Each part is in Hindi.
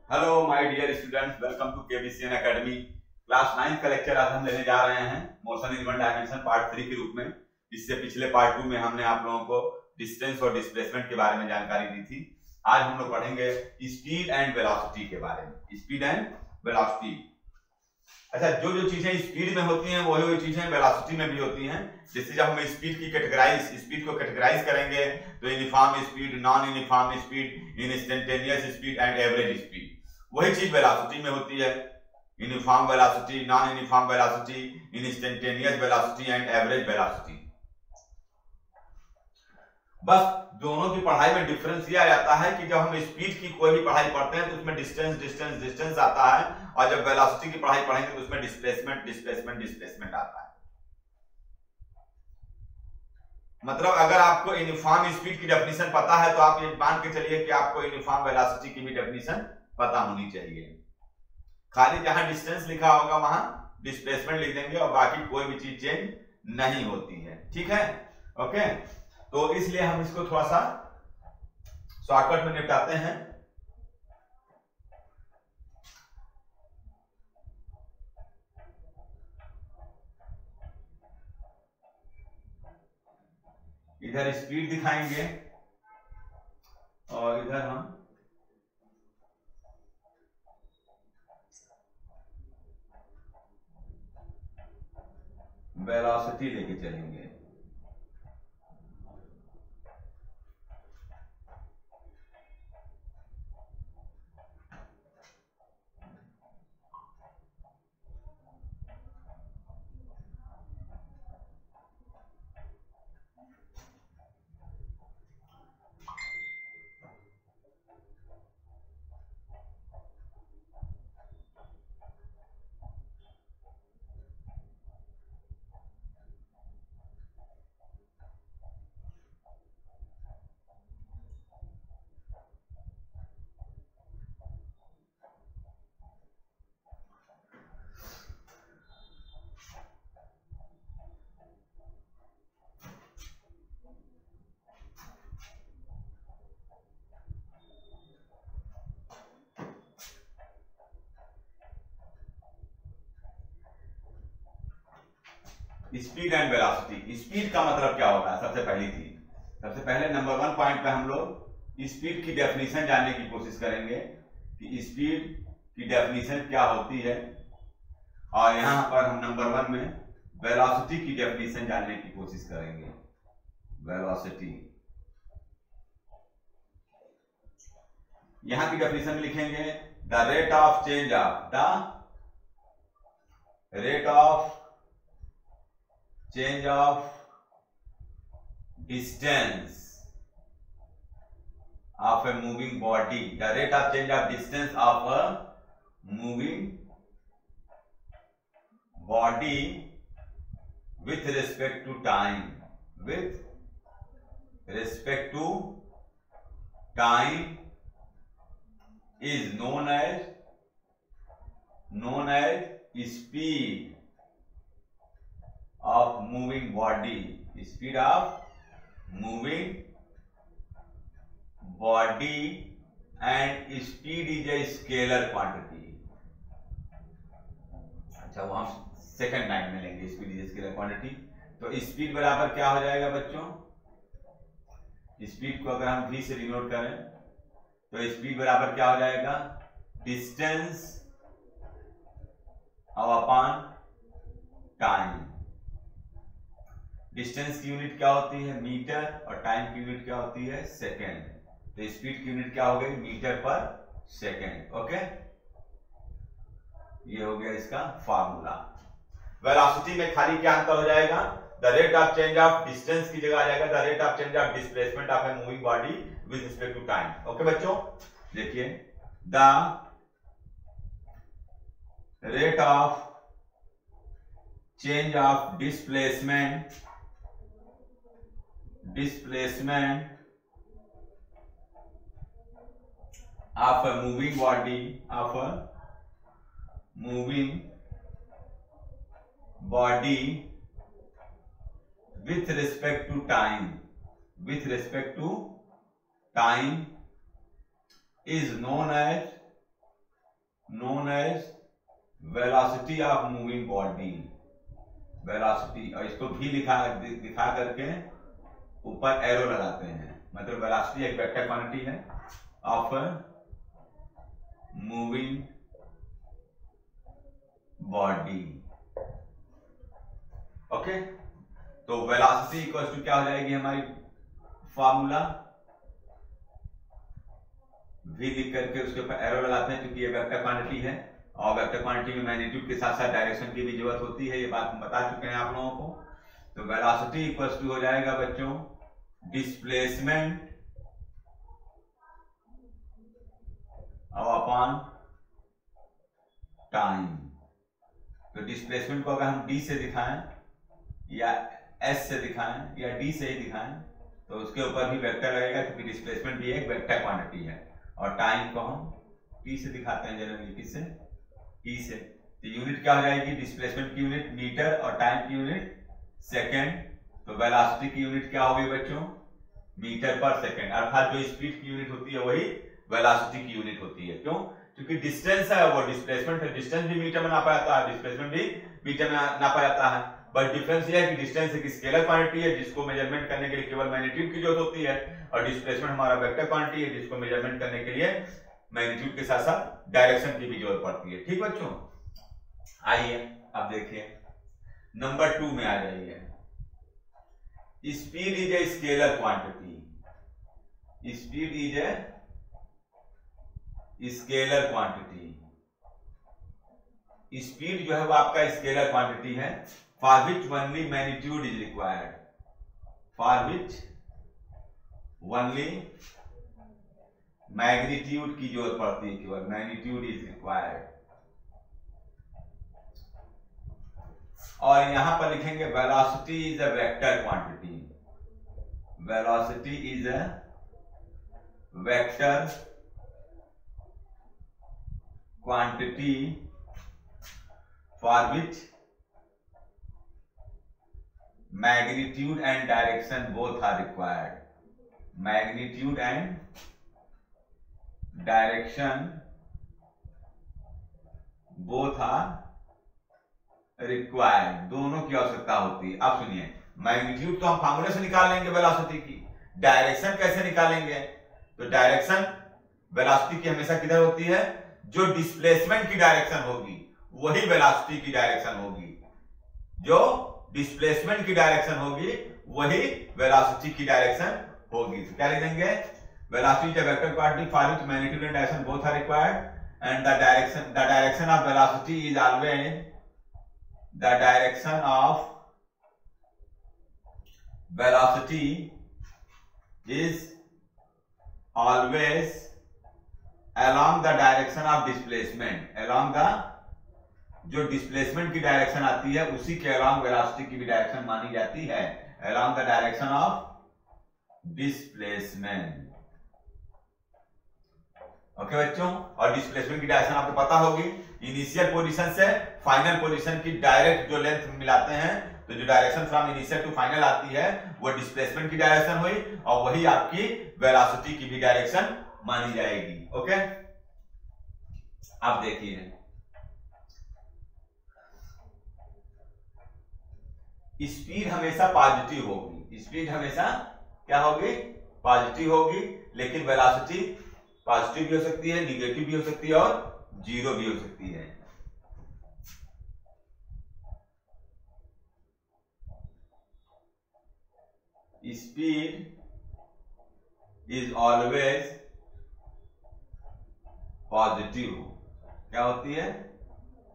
Hello my dear students, welcome to KBCN academy. Class 9 का लेक्चर आज हम लेने जा रहे हैं motion in one dimension part 3 के रूप में। इससे पिछले पार्ट 2 में हमने आप लोगों को डिस्टेंस और डिस्प्लेसमेंट के बारे में जानकारी दी थी। आज हम लोग पढ़ेंगे स्पीड एंड वेलोसिटी के बारे में। Speed and velocity. अच्छा, जो जो चीजें स्पीड में होती हैं वही वही चीजें वेलोसिटी में भी होती हैं। जैसे जब हम स्पीड को कैटेगराइज करेंगे तो uniform speed, non uniform speed, instantaneous speed and average speed. वही चीज वेलोसिटी में होती है। Uniform velocity, non uniform velocity, instantaneous velocity and average velocity. बस दोनों की पढ़ाई में डिफरेंस ये आ जाता है कि जब हम स्पीड की कोई भी पढ़ाई पढ़ते हैं तो उसमें डिस्टेंस आता है, और जब वेलोसिटी की पढ़ाई पढ़ेंगे तो उसमें डिस्प्लेसमेंट आता है। मतलब अगर आपको यूनिफॉर्म स्पीड की डेफिनेशन पता है तो आप ये मान के चलिए कि आपको यूनिफॉर्म वेलोसिटी की भी डेफिनेशन पता होनी चाहिए। खाली जहां डिस्टेंस लिखा होगा वहां डिस्प्लेसमेंट लिख देंगे और बाकी कोई भी चीज चेंज नहीं होती है। ठीक है, ओके। तो इसलिए हम इसको थोड़ा सा शॉर्टकट में निपटाते हैं। इधर स्पीड दिखाएंगे और इधर हम वेलोसिटी लेके चलेंगे। Speed and velocity. स्पीड का मतलब क्या होगा? सबसे पहले नंबर 1 पॉइंट पे हम लोग स्पीड की डेफिनेशन जानने की कोशिश करेंगे कि स्पीड की डेफिनेशन क्या होती है, और यहां पर हम नंबर 1 में वेलोसिटी की डेफिनेशन जानने की कोशिश करेंगे। वेलोसिटी, यहां की डेफिनेशन लिखेंगे the rate of change of distance of a moving body, the rate of change of distance of a moving body with respect to time is known as speed of moving body. Speed of moving body and speed is a scalar quantity. अच्छा, वो हम सेकंड टाइम में लेंगे। Speed is scalar quantity. तो स्पीड बराबर क्या हो जाएगा बच्चों? स्पीड को अगर हम v से डिनोट करें तो स्पीड बराबर क्या हो जाएगा? Distance upon time. डिस्टेंस की यूनिट क्या होती है? मीटर, और टाइम की यूनिट क्या होती है? सेकेंड। तो स्पीड की यूनिट क्या हो गई? मीटर पर सेकेंड। ओके, ये हो गया इसका फार्मूला। वेलोसिटी में खाली क्या अंतर हो जाएगा? The rate of change of distance की जगह आ जाएगा the rate of change of displacement of a moving body with respect to time. Okay बच्चों, देखिए the rate of change of displacement of a moving body with respect to time is known as known as velocity of moving body, velocity, और इसको भी दिखा करके ऊपर एरो लगाते हैं, मतलब वेलोसिटी एक वेक्टर क्वांटिटी है ऑफ मूविंग बॉडी। ओके, तो वेलोसिटी इक्वल टू क्या हो जाएगी हमारी फॉर्मूला, v लिख करके उसके ऊपर एरो लगाते हैं क्योंकि ये वेक्टर क्वांटिटी है, और वेक्टर क्वांटिटी में मैग्नीट्यूड के साथ साथ डायरेक्शन की भी जरूरत होती है, ये बात हम बता चुके हैं आप लोगों को। तो वेलोसिटी इक्वल्स टू हो जाएगा बच्चों डिस्प्लेसमेंट अपॉन टाइम। तो डिस्प्लेसमेंट को अगर हम d से दिखाएं या s से दिखाएं या d से ही दिखाएं तो उसके ऊपर भी वेक्टर लगेगा क्योंकि डिस्प्लेसमेंट भी एक वेक्टर क्वांटिटी है, और टाइम को हम t से दिखाते हैं जनरली, किससे, t से। तो यूनिट क्या हो जाएगी, डिस्प्लेसमेंट की यूनिट मीटर और टाइम की यूनिट सेकेंड। तो वेलोसिटी की यूनिट क्या होगी बच्चों, मीटर पर सेकेंड, अर्थात जो स्पीड की यूनिट होती है वही वेलोसिटी की यूनिट होती है। क्यों, क्योंकि डिस्टेंस है वो डिस्प्लेसमेंट है, डिस्टेंस भी मीटर में नापा जाता है, डिस्प्लेसमेंट भी मीटर में नापा जाता है। बट डिफरेंस ये है कि डिस्टेंस एक स्केलर क्वांटिटी है जिसको मेजरमेंट करने के लिए केवल मैग्नीट्यूड की जरूरत होती है, और डिस्प्लेसमेंट हमारा वेक्टर क्वांटिटी है जिसको मेजरमेंट करने के लिए मैग्नीट्यूड के साथ साथ डायरेक्शन की भी जरूरत पड़ती है। ठीक बच्चों, आइए अब देखिए नंबर 2 में आ जाइए। Speed is a scalar quantity, speed is a scalar quantity. Speed जो है वो आपका स्केलर क्वांटिटी है, for which only magnitude is required, for which only magnitude की जरूरत पड़ती है, केवल मैग्नीट्यूड इज रिक्वायर्ड। और यहां पर लिखेंगे velocity is a vector quantity, velocity is a vector quantity for which magnitude and direction both are required, magnitude and direction both are required, दोनों की आवश्यकता होती है। अब सुनिए, मैग्नीट्यूड तो हम फार्मूले से निकाल लेंगे वेलोसिटी की, डायरेक्शन कैसे निकालेंगे, तो डायरेक्शन वेलोसिटी की हमेशा किधर होती है, जो डिस्प्लेसमेंट की डायरेक्शन होगी वही वेलोसिटी की डायरेक्शन होगी, जो डिस्प्लेसमेंट की डायरेक्शन होगी वही वेलोसिटी की डायरेक्शन होगी। तो क्या लिख देंगे, velocity is a vector quantity for which magnitude and direction both are required and the direction of velocity is always, the direction of velocity is always along the direction of displacement, along the, जो डिस्प्लेसमेंट की डायरेक्शन आती है उसी के अलॉन्ग वेलोसिटी की भी डायरेक्शन मानी जाती है, along the direction of displacement। Okay बच्चों, और डिस्प्लेसमेंट की डायरेक्शन आपको पता होगी, इनिशियल पोजीशन से फाइनल पोजीशन की डायरेक्ट जो लेंथ मिलाते हैं, तो जो direction from initial to final आती है वो डिस्प्लेसमेंट की डायरेक्शन हुई, और वही आपकी वेलोसिटी की भी डायरेक्शन मानी जाएगी। ओके, अब देखिए स्पीड हमेशा पॉजिटिव होगी, स्पीड हमेशा क्या होगी, पॉजिटिव होगी, लेकिन वेलोसिटी पॉजिटिव भी हो सकती है, निगेटिव भी हो सकती है और जीरो भी हो सकती है। स्पीड इज ऑलवेज पॉजिटिव, क्या होती है,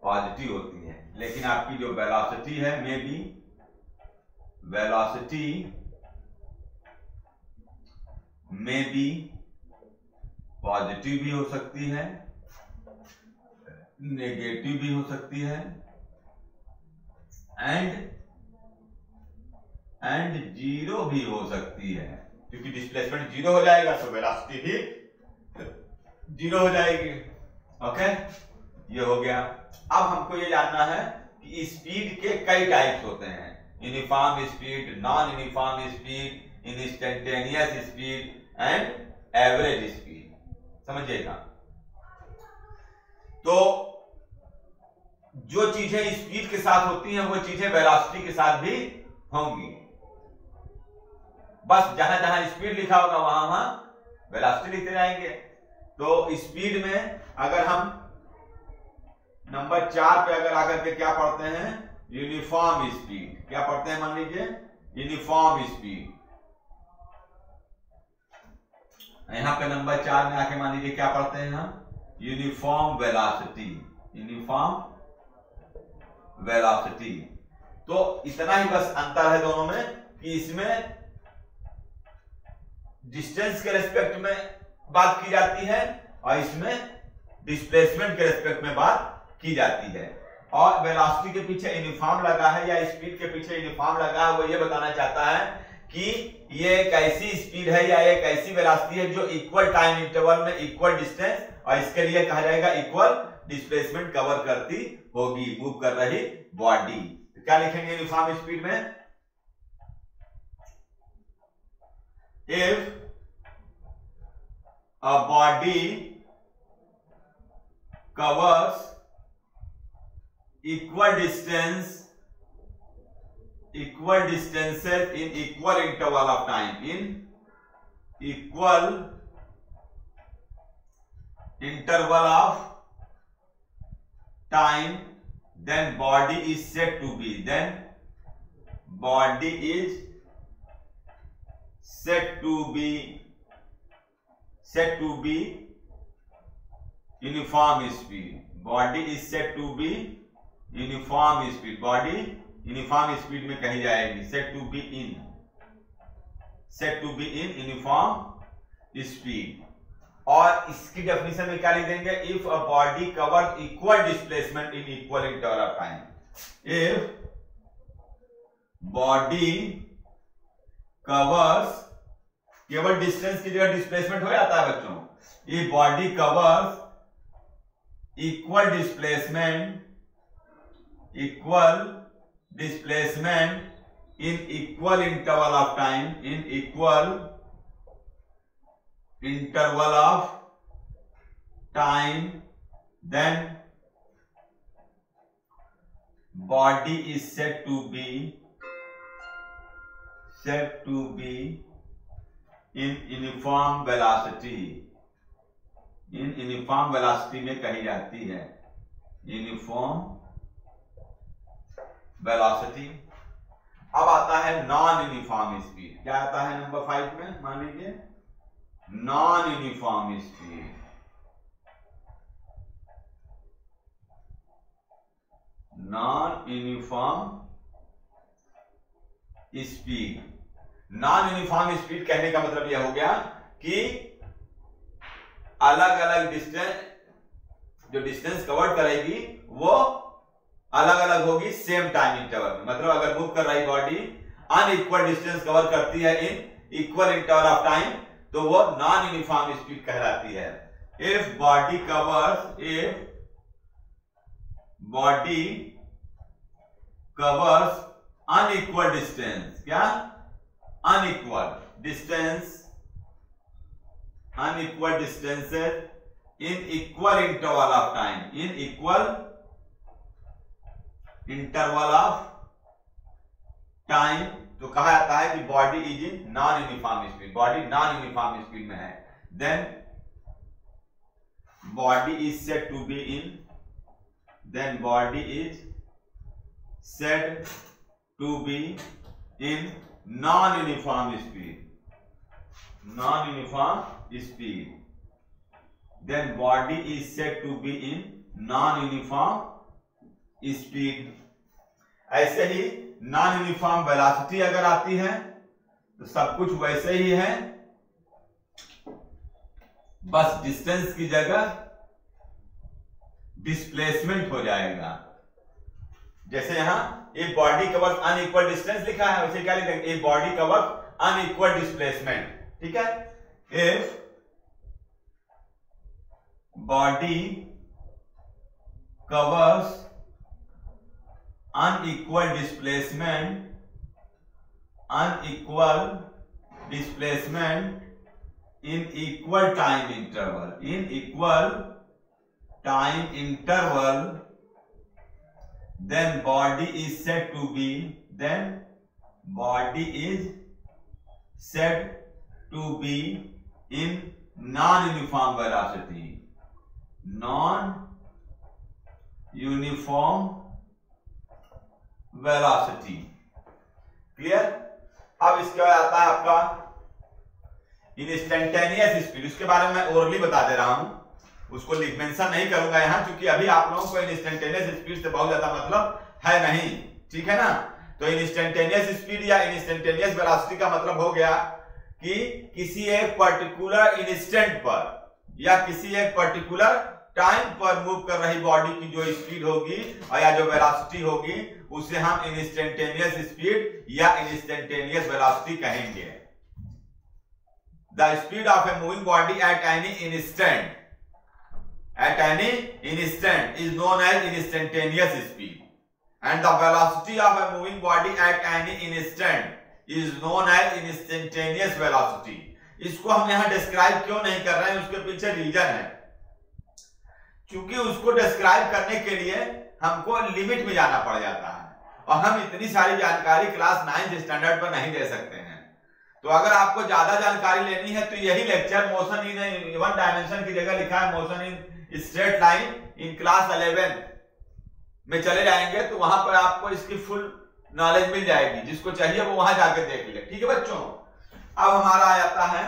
पॉजिटिव होती है, लेकिन आपकी जो वेलोसिटी है में भी, वेलोसिटी में भी पॉजिटिव भी हो सकती है, नेगेटिव भी हो सकती है, एंड जीरो भी हो सकती है, क्योंकि डिस्प्लेसमेंट जीरो हो जाएगा तो वेलोसिटी भी जीरो हो जाएगी। ओके, ये हो गया। अब हमको ये जानना है कि स्पीड के कई टाइप्स होते हैं, uniform speed, non uniform speed, instantaneous speed and average speed. समझिएगा, तो जो चीजें स्पीड के साथ होती हैं वो चीजें वेलोसिटी के साथ भी होंगी। बस जहां जहां स्पीड लिखा होगा वहां वहां वेलोसिटी लिखते जाएंगे। तो स्पीड में अगर हम नंबर 4 पे अगर आकर के क्या पढ़ते हैं, यूनिफॉर्म स्पीड, क्या पढ़ते हैं मान लीजिए, यूनिफॉर्म स्पीड। यहां पे नंबर 4 में आके मान लीजिए क्या पढ़ते हैं हम, यूनिफॉर्म वेलोसिटी, यूनिफॉर्म वेलोसिटी। तो इतना ही बस अंतर है दोनों में कि इसमें डिस्टेंस के रेस्पेक्ट में बात की जाती है और इसमें डिस्प्लेसमेंट के रेस्पेक्ट में बात की जाती है। और वेलोसिटी के पीछे यूनिफॉर्म लगा है या स्पीड के पीछे यूनिफॉर्म लगा है, वो ये बताना चाहता है कि ये एक ऐसी स्पीड है या एक ऐसी वेलोसिटी है जो इक्वल टाइम इंटरवल में इक्वल डिस्टेंस और इसके लिए कहा जाएगा इक्वल डिस्प्लेसमेंट कवर करती होगी मूव कर रही बॉडी। तो क्या लिखेंगे यूनिफॉर्म स्पीड में, if a body covers equal distances in equal interval of time, in equal interval of time, then body is said to be, then body is said to be uniform speed. Body is said to be uniform speed. Body uniform speed में कही जाएगी, said to be in uniform speed। और इसकी डेफिनेशन में क्या लिख देंगे, if a body covers equal displacement in equal interval of time, if body covers, केवल डिस्टेंस की जगह डिस्प्लेसमेंट हो जाता है बच्चों, ये body covers equal displacement in equal interval of time, in equal interval of time, then body is said to be in uniform velocity, in uniform velocity में कही जाती है uniform velocity। अब आता है नॉन यूनिफॉर्म स्पीड। क्या आता है नंबर 5 में, मान लीजिए non uniform speed. Non uniform speed, non uniform speed कहने का मतलब यह हो गया कि अलग अलग डिस्टेंस, जो डिस्टेंस कवर करेगी वो अलग अलग होगी सेम टाइम इंटरवल में। मतलब अगर मूव कर रही बॉडी अनइक्वल डिस्टेंस कवर करती है इन इक्वल इंटरवल ऑफ टाइम तो वो नॉन यूनिफॉर्म स्पीड कहलाती है। If body covers unequal distance, क्या unequal distances in equal interval of time, in equal interval of time, तो कहा जाता है कि body is in non uniform speed, body non uniform speed में है। Then body is said to be in, then body is said to be in non-uniform speed, then body is said to be in non-uniform speed। ऐसे ही non-uniform velocity अगर आती है तो सब कुछ वैसे ही है, बस डिस्टेंस की जगह डिस्प्लेसमेंट हो जाएगा। जैसे यहां a body covers unequal distance लिखा है, वैसे क्या लिखेंगे, a body covers unequal displacement. ठीक है, if body covers unequal displacement in equal time interval, in equal time interval, then body is said to be in non-uniform velocity. Non-uniform velocity. Clear? अब इसके बाद आता है आपका इंस्टेंटेनियस स्पीड. उसके बारे में मैं ओरली बता दे रहा हूं, उसको मेंशन नहीं करूंगा यहां, क्योंकि अभी आप लोगों को इंस्टेंटेनियस स्पीड से बहुत ज्यादा मतलब है नहीं. ठीक है ना? तो इंस्टेंटेनियस स्पीड या इंस्टेंटेनियस वेलोसिटी का मतलब हो गया कि किसी एक पर्टिकुलर इंस्टेंट पर या किसी एक पर्टिकुलर टाइम पर मूव कर रही बॉडी की जो स्पीड होगी या जो वेलोसिटी होगी उसे हम इंस्टेंटेनियस स्पीड या इंस्टेंटेनियस वेलोसिटी कहेंगे. The speed of a moving body at any instant is known as instantaneous speed, and the velocity of a moving body at any instant is known as instantaneous velocity. इसको हम यहां डिस्क्राइब क्यों नहीं कर रहे हैं, उसके पीछे रीजन है. क्योंकि उसको डिस्क्राइब करने के लिए हमको लिमिट में जाना पड़ जाता है और हम इतनी सारी जानकारी क्लास 9 स्टैंडर्ड पर नहीं दे सकते हैं. तो अगर आपको ज्यादा जानकारी लेनी है तो यही lecture motion in one dimension की जगह लिखा है motion in straight line in class 11 में चले जाएंगे, तो वहां पर आपको इसकी फुल नॉलेज मिल जाएगी. जिसको चाहिए वो वहां जाके देख ले. ठीक है बच्चों? अब हमारा आ जाता है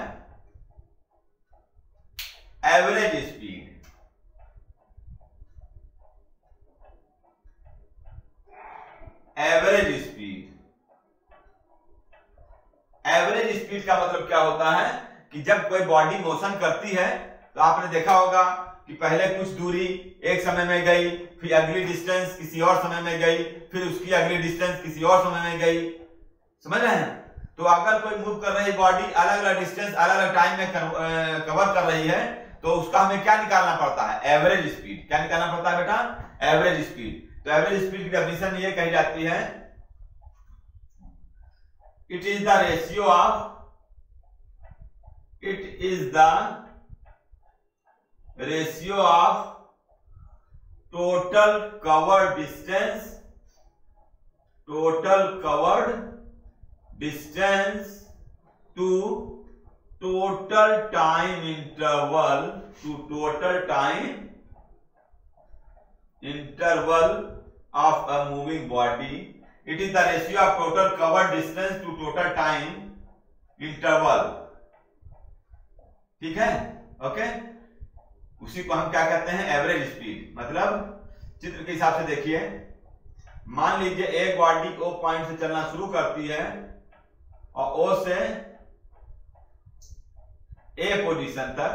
एवरेज स्पीड. एवरेज स्पीड का मतलब क्या होता है कि जब कोई बॉडी मोशन करती है तो आपने देखा होगा कि पहले कुछ दूरी एक समय में गई, फिर अगली डिस्टेंस किसी और समय में गई, फिर उसकी अगली डिस्टेंस किसी और समय में गई. समझ रहे हैं? तो अगर कोई मूव कर रही बॉडी अलग अलग डिस्टेंस अलग अलग टाइम में कवर कर रही है तो उसका हमें क्या निकालना पड़ता है? Average speed. क्या निकालना पड़ता है बेटा? Average speed. तो एवरेज स्पीड की डेफिनेशन ये कही जाती है, it is the ratio of total covered distance to total time interval of a moving body. It is the ratio of total covered distance to total time interval. ठीक है? ओके? उसी को हम क्या कहते हैं? Average speed. मतलब चित्र के हिसाब से देखिए, मान लीजिए एक बॉडी ओ पॉइंट से चलना शुरू करती है और ओ से ए पोजीशन तक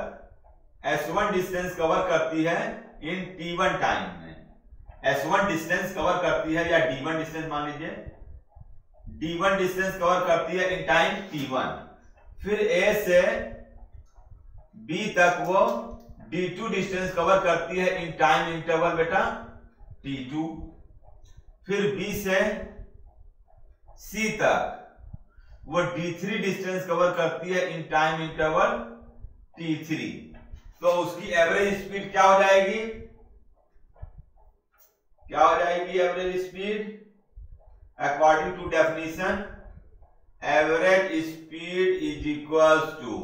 S1 डिस्टेंस कवर करती है इन T1 टाइम में. S1 डिस्टेंस कवर करती है या D1 डिस्टेंस मान लीजिए, D1 डिस्टेंस कवर करती है इन टाइम T1. फिर A से B तक वो D2 डिस्टेंस कवर करती है इन टाइम इंटरवल बेटा T2. फिर B से C तक वो D3 डिस्टेंस कवर करती है इन टाइम इंटरवल T3. तो उसकी एवरेज स्पीड क्या हो जाएगी? Average speed according to definition, average speed is equal to,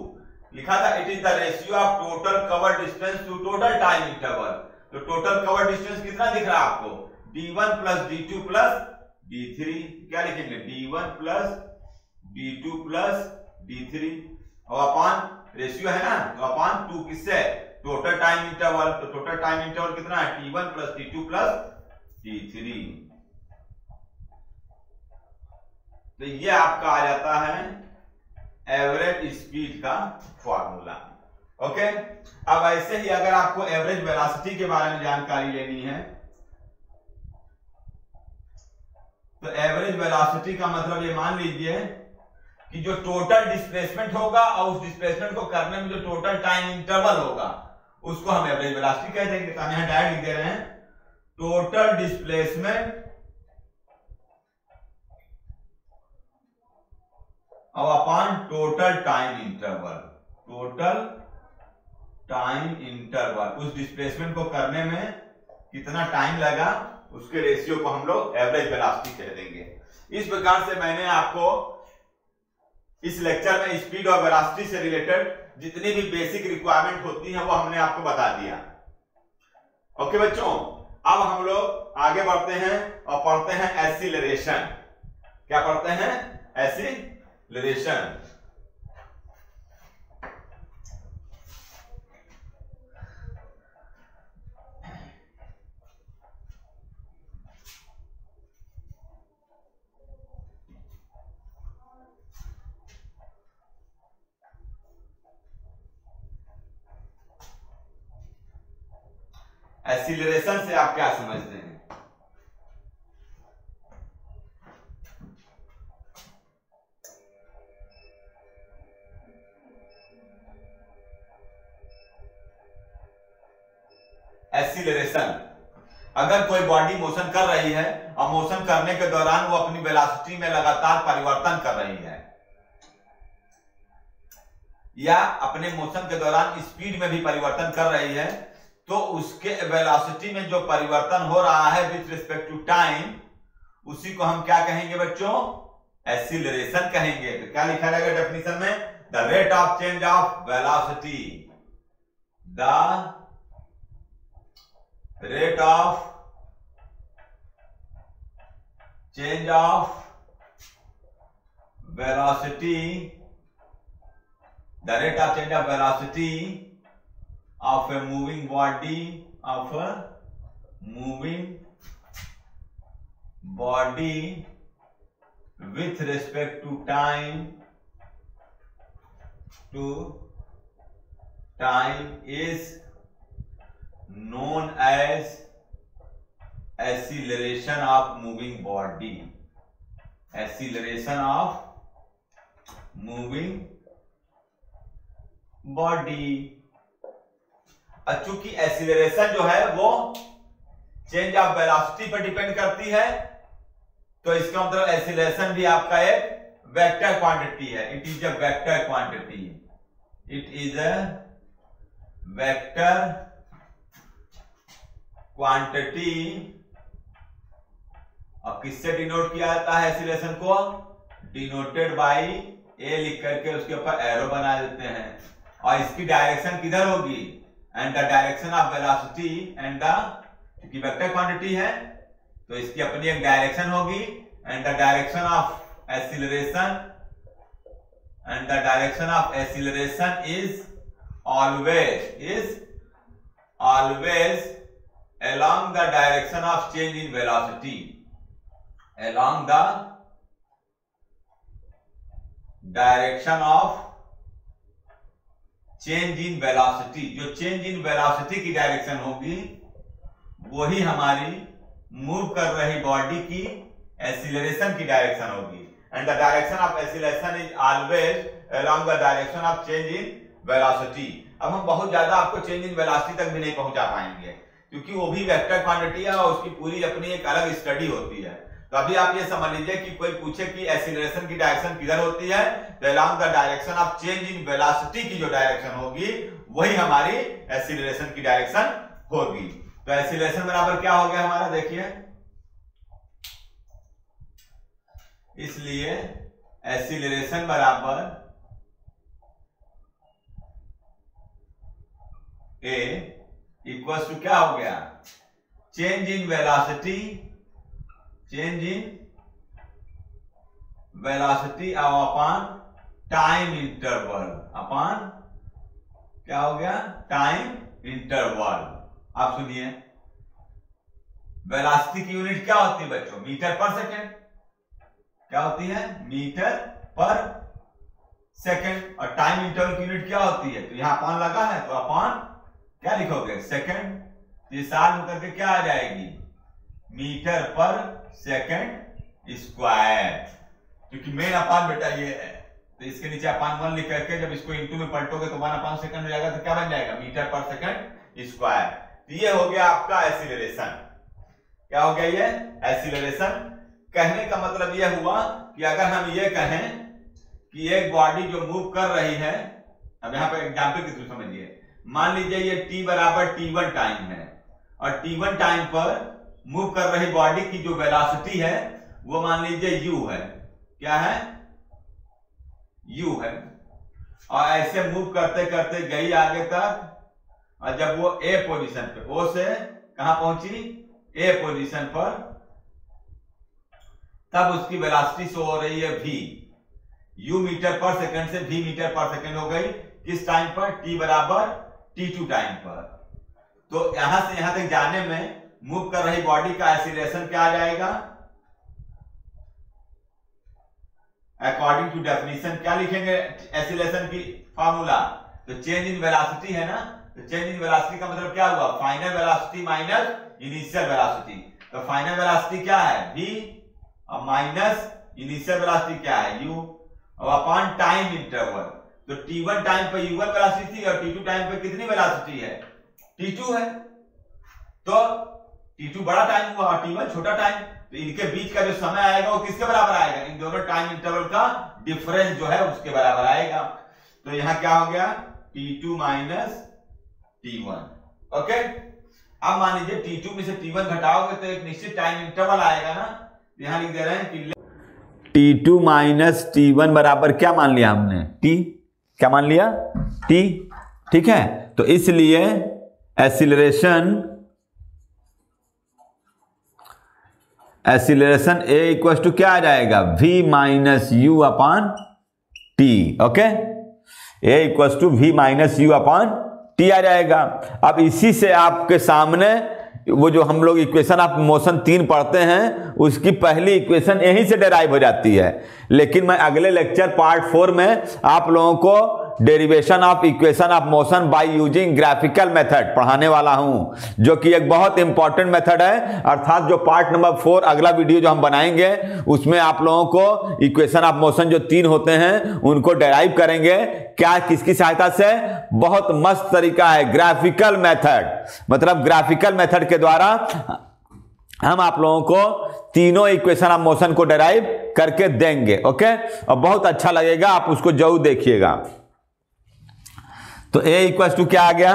लिखा था it is the ratio of total cover distance to total time interval. तो टोटल कवर डिस्टेंस कितना दिख रहा है आपको? D1 plus D2 plus D3. क्या लिखेंगे? D1 plus D2 plus D3 और अपॉन रेशियो है ना, तो अपॉन 2 किससे? Total time interval. तो टोटल टाइम इंटरवल कितना है? T1 plus T2 plus T3. तो ये आपका आ जाता है एवरेज स्पीड का फॉर्मूला. ओके? अब ऐसे ही अगर आपको एवरेज वेलोसिटी के बारे में जानकारी लेनी है तो एवरेज वेलोसिटी का मतलब ये मान लीजिए कि जो टोटल डिस्प्लेसमेंट होगा और उस डिस्प्लेसमेंट को करने में जो टोटल टाइम इंटरवल होगा उसको हम एवरेज वेलोसिटी कह देंगे. तो हम यहां डायरेक्ट लिख दे रहे हैं टोटल डिस्प्लेसमेंट और upon total time interval. Total time interval, उस डिस्प्लेसमेंट को करने में कितना टाइम लगा उसके रेशियो को हम लोग एवरेज वेलोसिटी कह देंगे। इस प्रकार से मैंने आपको इस लेक्चर में स्पीड और वेलोसिटी से रिलेटेड जितनी भी बेसिक रिक्वायरमेंट होती है वो हमने आपको बता दिया। ओके बच्चों, अब हम लोग आगे बढ़ते हैं और पढ़ते हैं एक्सीलरेशन। क्या पढ़ते हैं? एक्सीलरेशन। एक्सीलरेशन से आप क्या समझते हैं? एक्सीलरेशन, अगर कोई बॉडी मोशन कर रही है और मोशन करने के दौरान वो अपनी वेलोसिटी में लगातार परिवर्तन कर रही है या अपने मोशन के दौरान स्पीड में भी परिवर्तन कर रही है, तो उसके वेलोसिटी में जो परिवर्तन हो रहा है विथ रिस्पेक्ट टू टाइम, उसी को हम क्या कहेंगे बच्चों? एक्सीलरेशन कहेंगे। तो क्या लिखा रहेगा डेफिनेशन में? The rate of change of velocity, the rate of change of velocity, the rate of change of velocity of a moving body, of a moving body with respect to time is known as acceleration of moving body, acceleration of moving body. चूंकि एक्सीलरेशन जो है वो चेंज ऑफ वेलोसिटी पर डिपेंड करती है, तो इसका मतलब एक्सीलरेशन भी आपका एक वेक्टर क्वांटिटी है। It is a vector quantity, it is a vector quantity. और किससे डिनोट किया जाता है एक्सीलरेशन को? डिनोटेड बाय ए लिख करके उसके ऊपर एरो बना देते हैं। और इसकी डायरेक्शन किधर होगी? And the direction of velocity and the, क्योंकि वेक्टर क्वांटिटी है तो इसकी अपनी एक डायरेक्शन होगी, and the direction of acceleration, and the direction of acceleration is always along the direction of change in velocity, along the direction of change in velocity. जो चेंज इन वेलोसिटी की डायरेक्शन होगी वही हमारी मूव कर रही बॉडी की एक्सीलरेशन की डायरेक्शन होगी। And the direction of acceleration is always along the direction of change in velocity. अब हम बहुत ज्यादा आपको चेंज इन वेलोसिटी तक भी नहीं पहुंचा पाएंगे, क्योंकि वो भी वेक्टर क्वांटिटी है और उसकी पूरी अपनी एक अलग स्टडी होती है। तो अभी आप ये समझ लीजिए कि कोई पूछे कि एक्सीलरेशन की डायरेक्शन किधर होती है, तो along the direction of change in velocity की जो डायरेक्शन होगी वही हमारी एक्सीलरेशन की डायरेक्शन होगी। तो एक्सीलरेशन बराबर क्या हो गया हमारा? देखिए, इसलिए एक्सीलरेशन बराबर ए इक्वल्स टू क्या हो गया? Change in velocity, change in velocity upon time interval, upon क्या हो गया? Time interval. आप सुनिए, वेलोसिटी की यूनिट क्या होती है बच्चों? मीटर पर सेकेंड। क्या होती है? मीटर पर सेकेंड। और टाइम इंटरवल की यूनिट क्या होती है? तो यहां अपॉन लगा है तो अपॉन क्या लिखोगे? सेकेंड। ये साल होकर के क्या आ जाएगी? मीटर पर सेकेंड स्क्वायर, क्योंकि मेन अपान बेटा ये है, तो इसके नीचे अपान 1 लिख करके जब इसको इंटू में पलटोगे तो 1 अपान सेकंड हो जाएगा, तो क्या बन जाएगा? मीटर पर सेकंड स्क्वायर। तो ये हो गया आपका एक्सीलरेशन। क्या हो गया ये? एक्सीलरेशन। कहने का मतलब यह हुआ कि अगर हम ये कहें कि एक बॉडी जो मूव कर रही है, अब यहां पर एग्जाम्पल के थ्रू समझिए, मान लीजिए ये t बराबर t1 टाइम है और t1 टाइम पर मूव कर रही बॉडी की जो वेलोसिटी है वो मान लीजिए u है। क्या है? u है। और ऐसे मूव करते करते गई आगे तक और जब वो a पोजीशन पे, o से कहां पहुंची? a पोजीशन पर, तब उसकी वेलोसिटी शो हो रही है v। u मीटर पर सेकंड से v मीटर पर सेकंड हो गई। किस टाइम पर? t बराबर t2 टाइम पर। तो यहां से यहां तक जाने में मूव कर रही बॉडी का एक्सीलरेशन क्या आ जाएगा? अकॉर्डिंग टू डेफिनेशन क्या लिखेंगे एक्सीलरेशन की फार्मूला? तो चेंज इन वेलोसिटी है ना, तो चेंज इन वेलोसिटी का मतलब क्या हुआ? Final velocity minus initial velocity. तो फाइनल वेलोसिटी क्या है? v और माइनस इनिशियल वेलोसिटी क्या है? u और अपॉन टाइम इंटरवल। तो t1 टाइम पे u1 वेलोसिटी थी और t2 टाइम पे कितनी वेलोसिटी है? t2 है। तो t2 बड़ा टाइम हुआ और t1 छोटा टाइम, तो इनके बीच का जो समय आएगा वो किसके बराबर आएगा? इन दोनों टाइम इंटरवल का डिफरेंस जो है उसके बराबर आएगा। तो यहां क्या हो गया? t2 minus t1। ओके, अब मान लीजिए t2 में से t1 घटाओगे तो एक निश्चित टाइम इंटरवल आएगा ना। यहां लिख दे रहे हैं कि t2 माइनस t1 बराबर क्या मान लिया हमने? t। क्या मान लिया? t। ठीक है, तो इसलिए एक्सीलरेशन a इक्वल टू क्या आ जाएगा? v minus u upon t. Okay, a equal to v minus u upon t आ जाएगा। अब इसी से आपके सामने वो जो हम लोग इक्वेशन ऑफ मोशन 3 पढ़ते हैं उसकी पहली इक्वेशन यहीं से डेराइव हो जाती है। लेकिन मैं अगले लेक्चर पार्ट 4 में आप लोगों को derivation of equation of motion by using graphical method पढ़ाने वाला हूं, जो कि एक बहुत इंपॉर्टेंट मेथड है। अर्थात जो पार्ट नंबर 4 अगला वीडियो जो हम बनाएंगे उसमें आप लोगों को इक्वेशन ऑफ मोशन जो 3 होते हैं उनको डेराइव करेंगे। क्या? किसकी सहायता से? बहुत मस्त तरीका है, ग्राफिकल मेथड। मतलब ग्राफिकल मेथड के द्वारा हम आप लोगों को तीनों इक्वेशन ऑफ मोशन को डेराइव करके देंगे। ओके, और बहुत अच्छा लगेगा, आप उसको जरूर देखिएगा। तो a इक्वल टू क्या आ गया?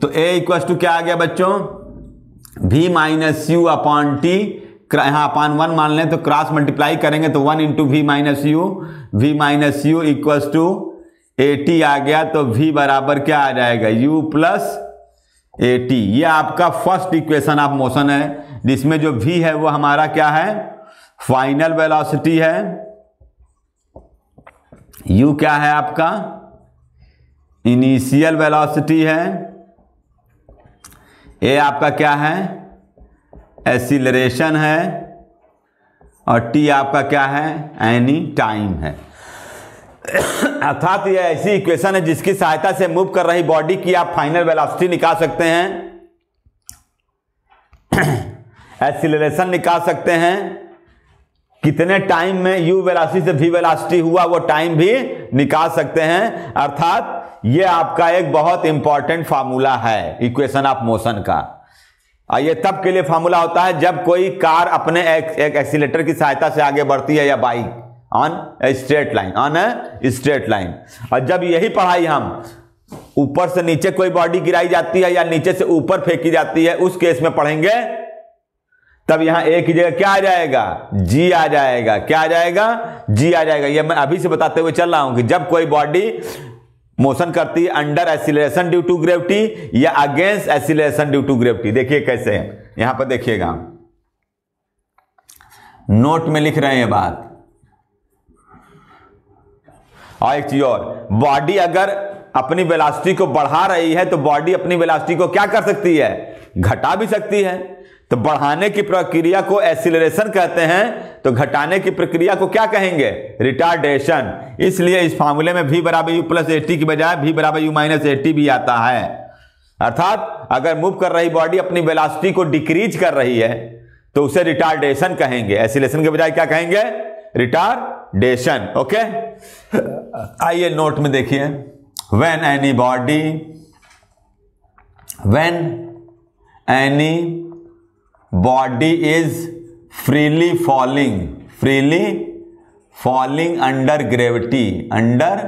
तो a इक्वल टू क्या आ गया बच्चों? v minus u upon t. यहां अपॉन 1 मान लें तो क्रॉस मल्टीप्लाई करेंगे तो 1 into v minus u equal to AT आ गया। तो v बराबर क्या आ जाएगा? u plus AT। ये आपका फर्स्ट इक्वेशन ऑफ मोशन है जिसमें जो v है वो हमारा क्या है? फाइनल वेलोसिटी है। u क्या है आपका? इनिशियल वेलोसिटी है। a आपका क्या है? एक्सीलरेशन है। और t आपका क्या है? एनी टाइम है। अर्थात यह ऐसी इक्वेशन है जिसकी सहायता से मूव कर रही बॉडी की आप फाइनल वेलोसिटी निकाल सकते हैं, एक्सीलरेशन निकाल सकते हैं, कितने टाइम में u वेलोसिटी से v वेलोसिटी हुआ वो टाइम भी निकाल सकते हैं। अर्थात ये आपका एक बहुत इंपॉर्टेंट फार्मूला है इक्वेशन ऑफ मोशन का। ये तब के लिए फार्मूला होता है जब कोई कार अपने एक एक्सीलेटर की सहायता से आगे बढ़ती है या बाइक ऑन स्ट्रेट लाइन। और जब यही पढ़ाई हम ऊपर से नीचे कोई बॉडी गिराई जाती है या नीचे से ऊपर फेंकी जाती है उस केस में पढ़ेंगे, तब यहां ए की जगह क्या आ जाएगा? जी आ जाएगा। क्या आ जाएगा? जी आ जाएगा। ये मैं अभी से बताते हुए चल रहा हूं कि जब कोई बॉडी मोशन करती है under acceleration due to gravity या against acceleration due to gravity. देखिए कैसे है, यहां पर देखिएगा, नोट में लिख रहे हैं बात। और एक चीज और, बॉडी अगर अपनी वेलोसिटी को बढ़ा रही है तो बॉडी अपनी वेलोसिटी को क्या कर सकती है? घटा भी सकती है। तो बढ़ाने की प्रक्रिया को एक्सीलरेशन कहते हैं, तो घटाने की प्रक्रिया को क्या कहेंगे? रिटार्डेशन। इसलिए इस फार्मूले में v बराबर u प्लस AT की बजाय v बराबर u माइनस AT भी आता है। अर्थात अगर मूव कर रही बॉडी अपनी वेलोसिटी को डिक्रीज कर रही है तो उसे रिटार्डेशन कहेंगे। एक्सीलरेशन के बजाय क्या कहेंगे? रिटार्डेशन। ओके, आइए नोट में देखिए, when any body is freely falling under gravity, under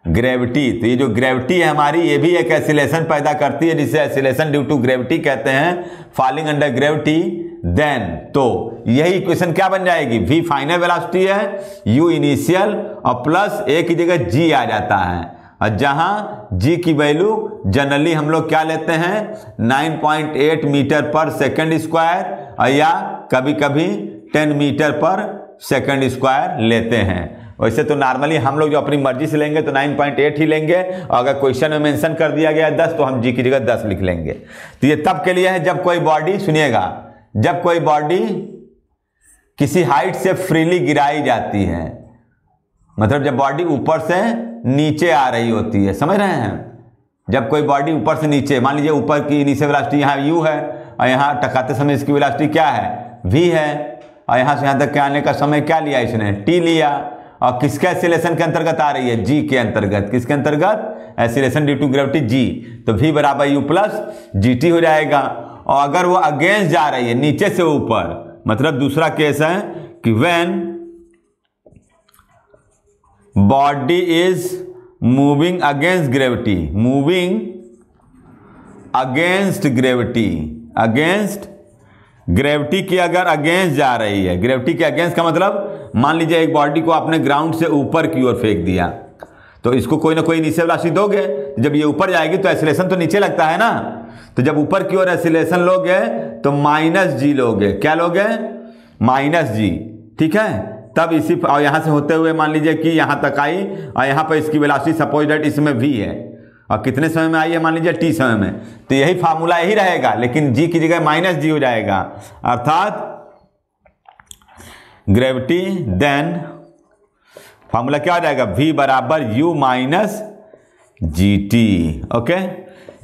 gravity. तो ये जो ग्रेविटी है हमारी, ये भी एक एसिलेशन पैदा करती है जिसे एसिलेशन ड्यू टू ग्रेविटी कहते हैं, फॉलिंग अंडर ग्रेविटी। देन तो यही इक्वेशन क्या बन जाएगी, v फाइनल वेलोसिटी है, u इनिशियल और प्लस a की जगह g आ जाता है, और जहां g की वैल्यू जनरली हम लोग क्या लेते हैं 9.8 मीटर पर सेकंड स्क्वायर या कभी कभी 10 मीटर पर सेकंड स्क्वायर लेते हैं। वैसे तो नॉर्मली हम लोग जो अपनी मर्जी से लेंगे तो 9.8 ही लेंगे, और अगर क्वेश्चन में मेंशन कर दिया गया 10 तो हम जी की जगह 10 लिख लेंगे। तो ये तब के लिए है जब कोई बॉडी, सुनिएगा, जब कोई बॉडी किसी हाइट से फ्रीली गिराई जाती है, मतलब जब बॉडी ऊपर से नीचे आ रही होती है, समझ रहे हैं। जब कोई बॉडी ऊपर से नीचे, मान लीजिए ऊपर की इनिशियल वेलोसिटी यहाँ u है और यहाँ टकराते समय इसकी वेलोसिटी क्या है v है, और यहाँ से यहाँ तक के आने का समय क्या लिया इसने t लिया, और किसके एसिलेशन के अंतर्गत आ रही है, g के अंतर्गत। किसके अंतर्गत, acceleration due to gravity g, तो v बराबर u प्लस gt हो जाएगा। और अगर वो अगेंस्ट जा रही है नीचे से ऊपर, मतलब दूसरा केस है कि when body is moving against gravity, moving against gravity, against gravity की अगर अगेंस्ट जा रही है, ग्रेविटी के अगेंस्ट का मतलब मान लीजिए एक बॉडी को आपने ग्राउंड से ऊपर की ओर फेंक दिया, तो इसको कोई ना कोई इनिशियल वेलोसिटी दोगे, जब ये ऊपर जाएगी तो एसिलेशन तो नीचे लगता है ना, तो जब ऊपर की ओर एसिलेशन लोगे तो माइनस जी लोगे, क्या लोगे, माइनस जी, ठीक है। तब इसी, और यहाँ से होते हुए मान लीजिए कि यहाँ तक आई, और यहाँ पर इसकी वेलोसिटी सपोज दैट इसमें v है, और कितने समय में आई है, मान लीजिए t समय में, तो यही फार्मूला यही रहेगा, लेकिन g की जगह माइनस जी हो जाएगा, अर्थात ग्रेविटी, देन फार्मूला क्या हो जाएगा, v बराबर u minus G T, okay.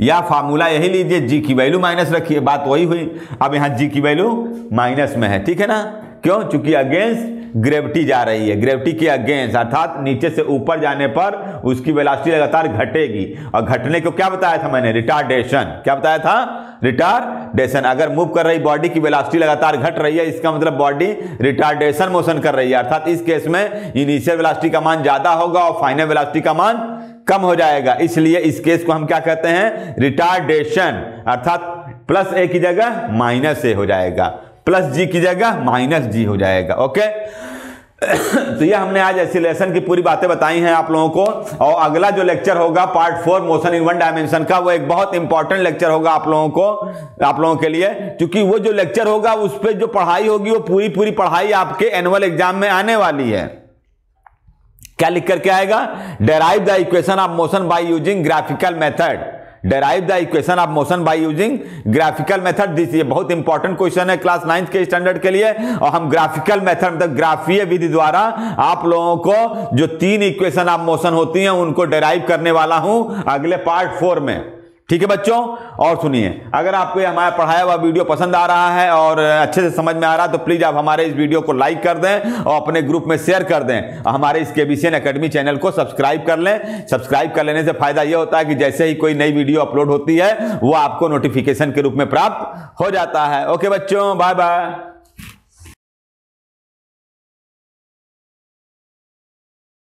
या फार्मूला यही लीजिए, g की वैल्यू माइनस रखिए, बात वही हुई। अब यहाँ g की वैल्यू माइनस में है, ठीक है ना, क्यों, चूंकि अगेंस्ट ग्रेविटी जा रही है, ग्रेविटी के अगेंस्ट, अर्थात नीचे से ऊपर जाने पर उसकी वेलोसिटी लगातार घटेगी, और घटने को क्या बताया था मैंने, रिटार्डेशन। क्या बताया था, रिटार्डेशन। अगर मूव कर रही बॉडी की वेलोसिटी लगातार घट रही है, इसका मतलब बॉडी रिटार्डेशन मोशन कर रही है, अर्थात इस केस में इनिशियल वेलोसिटी का मान ज्यादा होगा और फाइनल वेलोसिटी का मान कम हो जाएगा, इसलिए इस केस को हम क्या कहते हैं, रिटार्डेशन, अर्थात प्लस a की जगह माइनस a हो जाएगा, प्लस g की जगह माइनस g हो जाएगा, ओके। तो ये हमने आज एसिलेशन की पूरी बातें बताई हैं आप लोगों को, और अगला जो लेक्चर होगा part 4 motion in one dimension का, वो एक बहुत इंपॉर्टेंट लेक्चर होगा आप लोगों के लिए, क्योंकि वो जो लेक्चर होगा उस पर जो पढ़ाई होगी वो पूरी पढ़ाई आपके एनुअल एग्जाम में आने वाली है। क्या लिख करके आएगा, derive the equation of motion by using graphical method, derive the equation of motion by using graphical method. This ये बहुत इंपॉर्टेंट क्वेश्चन है क्लास 9 के स्टैंडर्ड के लिए, और हम ग्राफिकल मेथड मतलब ग्राफीय विधि द्वारा आप लोगों को जो 3 इक्वेशन ऑफ मोशन होती हैं उनको डेराइव करने वाला हूं अगले पार्ट 4 में, ठीक है बच्चों। और सुनिए, अगर आपको ये हमारा पढ़ाया हुआ वीडियो पसंद आ रहा है और अच्छे से समझ में आ रहा है तो प्लीज आप हमारे इस वीडियो को लाइक कर दें और अपने ग्रुप में शेयर कर दें, और हमारे इस केबीसीएन एकेडमी चैनल को सब्सक्राइब कर लें। सब्सक्राइब कर लेने से फायदा ये होता है कि जैसे ही कोई नई वीडियो अपलोड होती है वो आपको नोटिफिकेशन के रूप में प्राप्त हो जाता है। ओके बच्चों, बाय बाय।